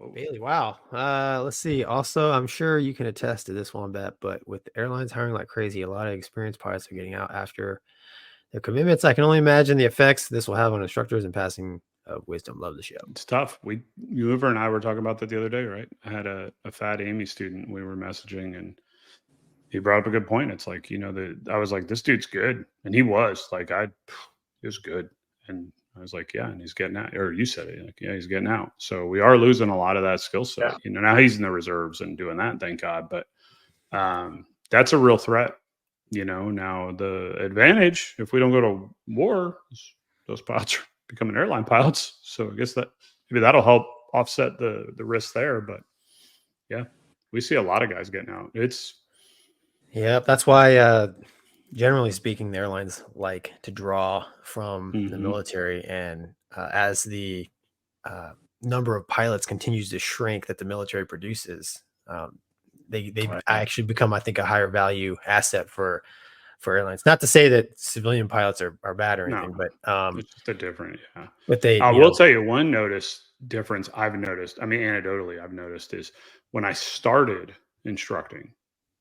Whoa. Bailey, wow. Let's see. Also, I'm sure you can attest to this one, Bet, but with airlines hiring like crazy, a lot of experienced pilots are getting out after their commitments. I can only imagine the effects this will have on instructors and passing of wisdom. Love the show. It's tough. Uber and I were talking about that the other day, right? I had a fat Amy student. We were messaging, and he brought up a good point. It's like, I was like, this dude's good. And he was like, he was good. And I was like, yeah, and he's getting out. Or you said it, like, yeah, he's getting out. So we are losing a lot of that skill set. Yeah. Now he's in the reserves and doing that, thank God. But that's a real threat. Now the advantage, if we don't go to war, is those pilots are becoming airline pilots. So I guess that maybe that'll help offset the risk there. But yeah, we see a lot of guys getting out. Yep, that's why generally speaking, the airlines like to draw from the military, and as the number of pilots continues to shrink that the military produces, they actually become, I think, a higher value asset for airlines. Not to say that civilian pilots are bad or anything, but it's just a different, yeah. But I will tell you one difference I've noticed. I mean, anecdotally, I've noticed is when I started instructing,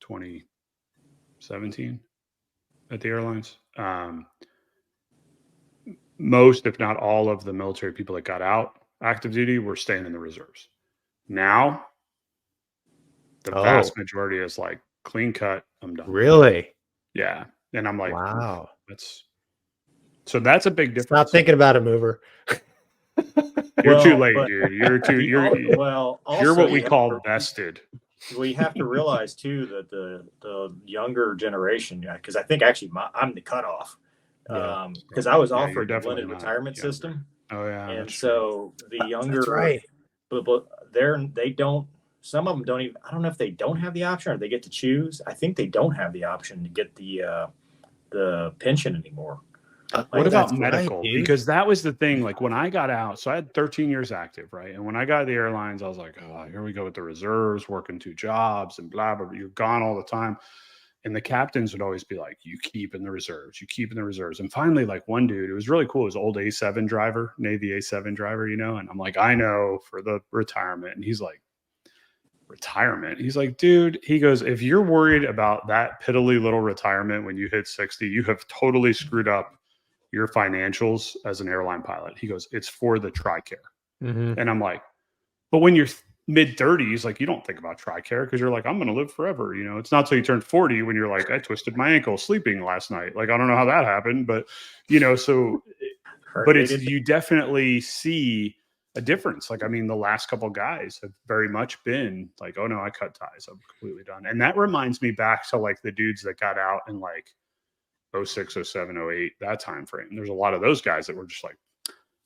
2017 at the airlines. Most, if not all, of the military people that got out active duty were staying in the reserves. Now, the vast majority is like clean cut. I'm done. Really? Yeah. And I'm like, wow. That's a big difference. Stop thinking about it, mover. You're too late, dude. You're what we call vested. We have to realize too that the younger generation, because I think actually I'm the cutoff, because I was offered the blended retirement system. Oh yeah, and so the younger, that's right. But they don't. Some of them don't even. I don't know if they don't have the option or they get to choose. I think they don't have the option to get the pension anymore. What about medical? Right, because that was the thing. Like when I got out, so I had 13 years active, right? And when I got the airlines, I was like, oh, here we go with the reserves, working 2 jobs and blah, blah, blah. You're gone all the time. And the captains would always be like, you keep in the reserves, you keep in the reserves. And finally, like one dude, it was really cool. It was old A7 driver, Navy A7 driver, And I'm like, I know for the retirement. And he's like, retirement? He's like, dude, he goes, if you're worried about that piddly little retirement when you hit 60, you have totally screwed up your financials as an airline pilot. He goes, it's for the TRICARE. And I'm like, but when you're mid 30s, like you don't think about TRICARE because you're like, I'm going to live forever. It's not till you turn 40 when you're like, I twisted my ankle sleeping last night. Like, I don't know how that happened, but but you definitely see a difference. Like, I mean, the last couple guys have very much been like, oh no, I cut ties. I'm completely done. And that reminds me back to like the dudes that got out in like 06, 07, 08, that time frame. There's a lot of those guys that were just like,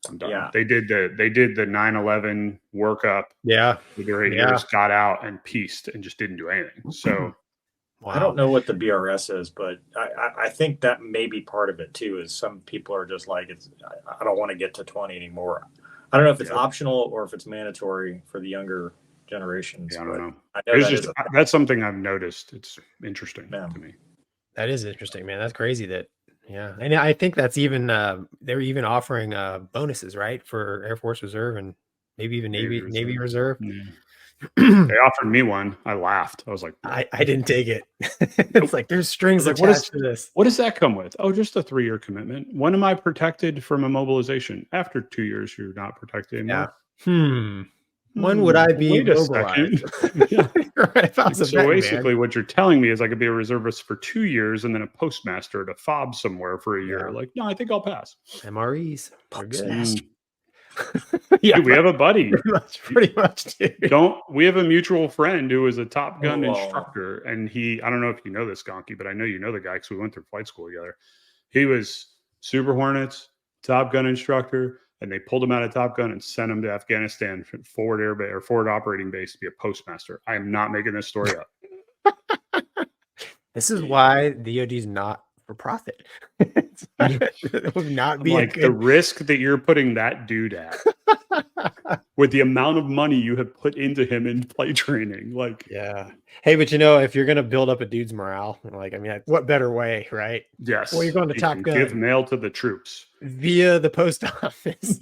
I'm done. Yeah. They did the 9/11 workup. Yeah. With their 8 years, got out and pieced and just didn't do anything. So I don't know what the BRS is, but I think that may be part of it too, is some people are just like, I don't want to get to 20 anymore. I don't know if it's optional or if it's mandatory for the younger generations. Yeah, I don't know. That's something I've noticed. It's interesting to me. That is interesting, man. That's crazy that, and I think that's even, they're even offering bonuses, right? For Air Force Reserve and maybe even Navy Reserve. Yeah. They offered me one. I laughed. I was like, I didn't take it. It's like, there's strings attached to this. What does that come with? Oh, just a 3-year commitment. When am I protected from a mobilization? After 2 years, you're not protected anymore. Yeah. When would I be mobilized? So basically what you're telling me is I could be a reservist for 2 years and then a postmaster at a FOB somewhere for a year. Like, no, I think I'll pass. MREs. They're good. Dude, we have a buddy. Pretty much. Dude. We have a mutual friend who is a Top Gun instructor. And I don't know if you know this, Gonky, but I know you know the guy because we went through flight school together. He was Super Hornets, Top Gun instructor. And they pulled him out of Top Gun and sent him to Afghanistan forward air base or forward operating base to be a postmaster. I am not making this story up. This is why the DoD is not for profit. It would not be like the risk that you're putting that dude at with the amount of money you have put into him in flight training. Like, hey, but if you're gonna build up a dude's morale, like, I mean, what better way, right? Yes. Well, you're going to Top Gun. Give mail to the troops Via the post office.